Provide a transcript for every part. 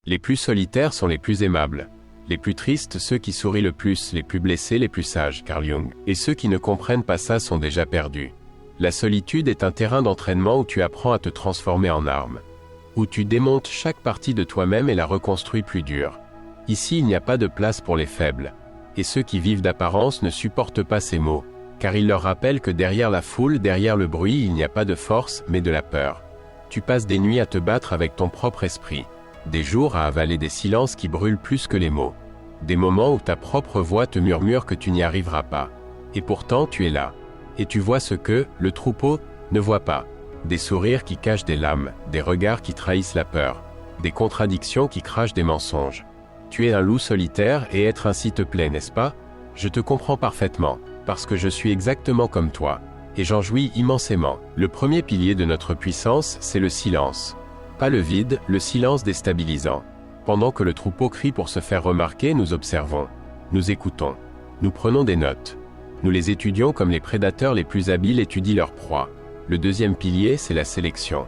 Les plus solitaires sont les plus aimables. Les plus tristes, ceux qui sourient le plus, les plus blessés, les plus sages, Carl Jung. Et ceux qui ne comprennent pas ça sont déjà perdus. La solitude est un terrain d'entraînement où tu apprends à te transformer en arme. Où tu démontes chaque partie de toi-même et la reconstruis plus dure. Ici, il n'y a pas de place pour les faibles. Et ceux qui vivent d'apparence ne supportent pas ces mots, car ils leur rappellent que derrière la foule, derrière le bruit, il n'y a pas de force, mais de la peur. Tu passes des nuits à te battre avec ton propre esprit. Des jours à avaler des silences qui brûlent plus que les mots. Des moments où ta propre voix te murmure que tu n'y arriveras pas. Et pourtant tu es là. Et tu vois ce que, le troupeau, ne voit pas. Des sourires qui cachent des lames, des regards qui trahissent la peur. Des contradictions qui crachent des mensonges. Tu es un loup solitaire et être ainsi te plaît, n'est-ce pas? Je te comprends parfaitement, parce que je suis exactement comme toi. Et j'en jouis immensément. Le premier pilier de notre puissance, c'est le silence. Pas le vide, le silence déstabilisant. Pendant que le troupeau crie pour se faire remarquer, nous observons. Nous écoutons. Nous prenons des notes. Nous les étudions comme les prédateurs les plus habiles étudient leur proie. Le deuxième pilier, c'est la sélection.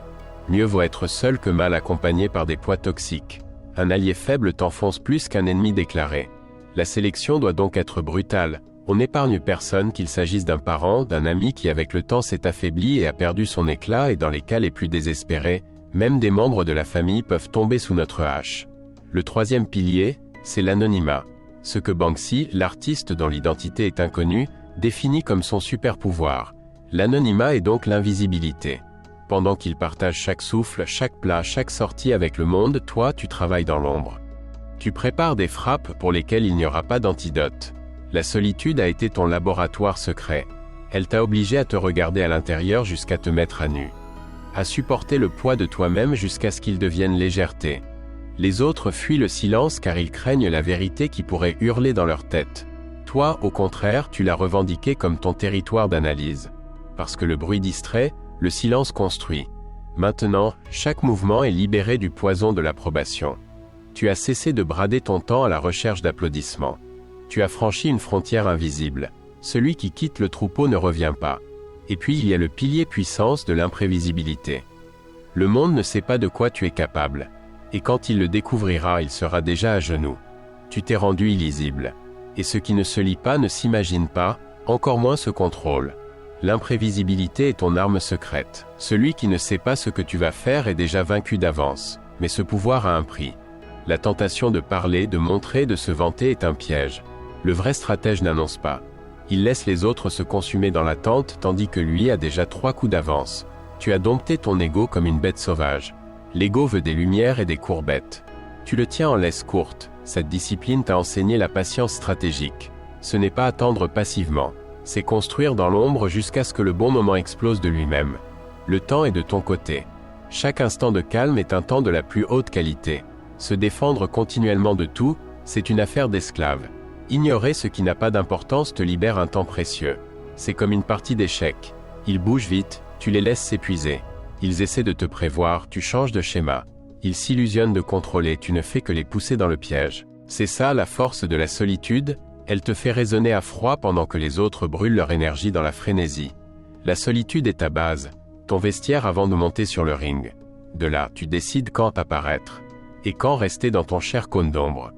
Mieux vaut être seul que mal accompagné par des poids toxiques. Un allié faible t'enfonce plus qu'un ennemi déclaré. La sélection doit donc être brutale. On n'épargne personne, qu'il s'agisse d'un parent, d'un ami qui avec le temps s'est affaibli et a perdu son éclat, et dans les cas les plus désespérés, même des membres de la famille peuvent tomber sous notre hache. Le troisième pilier, c'est l'anonymat. Ce que Banksy, l'artiste dont l'identité est inconnue, définit comme son super pouvoir. L'anonymat est donc l'invisibilité. Pendant qu'il partage chaque souffle, chaque plat, chaque sortie avec le monde, toi, tu travailles dans l'ombre. Tu prépares des frappes pour lesquelles il n'y aura pas d'antidote. La solitude a été ton laboratoire secret. Elle t'a obligé à te regarder à l'intérieur jusqu'à te mettre à nu. À supporter le poids de toi-même jusqu'à ce qu'il devienne légèreté. Les autres fuient le silence car ils craignent la vérité qui pourrait hurler dans leur tête. Toi, au contraire, tu l'as revendiqué comme ton territoire d'analyse. Parce que le bruit distrait, le silence construit. Maintenant, chaque mouvement est libéré du poison de l'approbation. Tu as cessé de brader ton temps à la recherche d'applaudissements. Tu as franchi une frontière invisible. Celui qui quitte le troupeau ne revient pas. Et puis il y a le pilier puissance de l'imprévisibilité. Le monde ne sait pas de quoi tu es capable. Et quand il le découvrira, il sera déjà à genoux. Tu t'es rendu illisible. Et ce qui ne se lit pas ne s'imagine pas, encore moins se contrôle. L'imprévisibilité est ton arme secrète. Celui qui ne sait pas ce que tu vas faire est déjà vaincu d'avance. Mais ce pouvoir a un prix. La tentation de parler, de montrer, de se vanter est un piège. Le vrai stratège n'annonce pas. Il laisse les autres se consumer dans l'attente tandis que lui a déjà 3 coups d'avance. Tu as dompté ton ego comme une bête sauvage. L'ego veut des lumières et des courbettes. Tu le tiens en laisse courte. Cette discipline t'a enseigné la patience stratégique. Ce n'est pas attendre passivement. C'est construire dans l'ombre jusqu'à ce que le bon moment explose de lui-même. Le temps est de ton côté. Chaque instant de calme est un temps de la plus haute qualité. Se défendre continuellement de tout, c'est une affaire d'esclave. Ignorer ce qui n'a pas d'importance te libère un temps précieux. C'est comme une partie d'échecs. Ils bougent vite, tu les laisses s'épuiser. Ils essaient de te prévoir, tu changes de schéma. Ils s'illusionnent de contrôler, tu ne fais que les pousser dans le piège. C'est ça la force de la solitude, elle te fait raisonner à froid pendant que les autres brûlent leur énergie dans la frénésie. La solitude est ta base, ton vestiaire avant de monter sur le ring. De là, tu décides quand apparaître. Et quand rester dans ton cher cône d'ombre.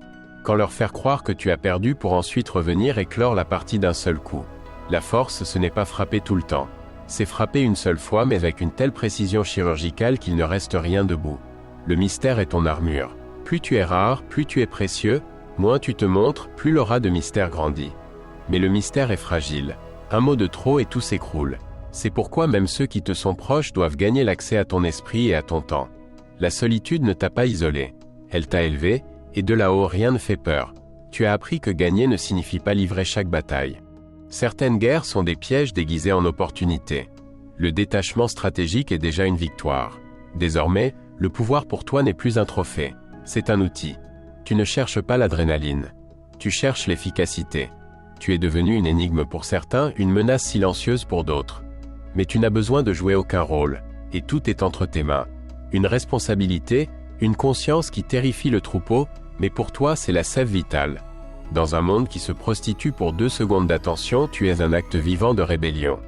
Quand leur faire croire que tu as perdu pour ensuite revenir et clore la partie d'un seul coup. La force, ce n'est pas frapper tout le temps. C'est frapper une seule fois mais avec une telle précision chirurgicale qu'il ne reste rien debout. Le mystère est ton armure. Plus tu es rare, plus tu es précieux, moins tu te montres, plus l'aura de mystère grandit. Mais le mystère est fragile. Un mot de trop et tout s'écroule. C'est pourquoi même ceux qui te sont proches doivent gagner l'accès à ton esprit et à ton temps. La solitude ne t'a pas isolé. Elle t'a élevé, et de là-haut rien ne fait peur. Tu as appris que gagner ne signifie pas livrer chaque bataille. Certaines guerres sont des pièges déguisés en opportunités. Le détachement stratégique est déjà une victoire. Désormais, le pouvoir pour toi n'est plus un trophée. C'est un outil. Tu ne cherches pas l'adrénaline. Tu cherches l'efficacité. Tu es devenu une énigme pour certains, une menace silencieuse pour d'autres. Mais tu n'as besoin de jouer aucun rôle, et tout est entre tes mains. Une responsabilité, une conscience qui terrifie le troupeau, mais pour toi c'est la sève vitale. Dans un monde qui se prostitue pour 2 secondes d'attention, tu es un acte vivant de rébellion.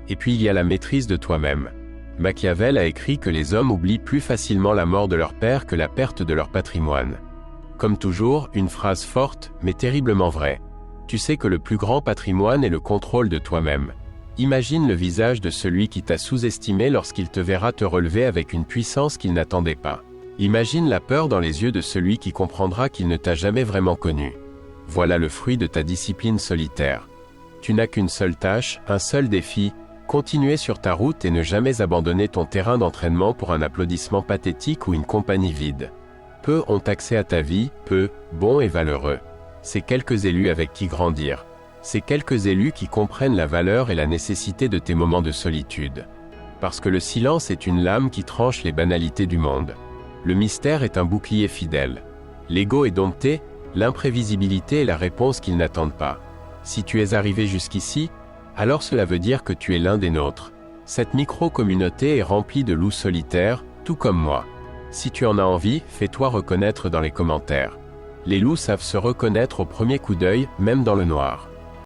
Et puis il y a la maîtrise de toi-même. Machiavel a écrit que les hommes oublient plus facilement la mort de leur père que la perte de leur patrimoine. Comme toujours, une phrase forte, mais terriblement vraie. Tu sais que le plus grand patrimoine est le contrôle de toi-même. Imagine le visage de celui qui t'a sous-estimé lorsqu'il te verra te relever avec une puissance qu'il n'attendait pas. Imagine la peur dans les yeux de celui qui comprendra qu'il ne t'a jamais vraiment connu. Voilà le fruit de ta discipline solitaire. Tu n'as qu'une seule tâche, un seul défi, continuer sur ta route et ne jamais abandonner ton terrain d'entraînement pour un applaudissement pathétique ou une compagnie vide. Peu ont accès à ta vie, peu, bons et valeureux. C'est quelques élus avec qui grandir. C'est quelques élus qui comprennent la valeur et la nécessité de tes moments de solitude. Parce que le silence est une lame qui tranche les banalités du monde. Le mystère est un bouclier fidèle. L'ego est dompté, l'imprévisibilité est la réponse qu'ils n'attendent pas. Si tu es arrivé jusqu'ici, alors cela veut dire que tu es l'un des nôtres. Cette micro-communauté est remplie de loups solitaires, tout comme moi. Si tu en as envie, fais-toi reconnaître dans les commentaires. Les loups savent se reconnaître au premier coup d'œil, même dans le noir.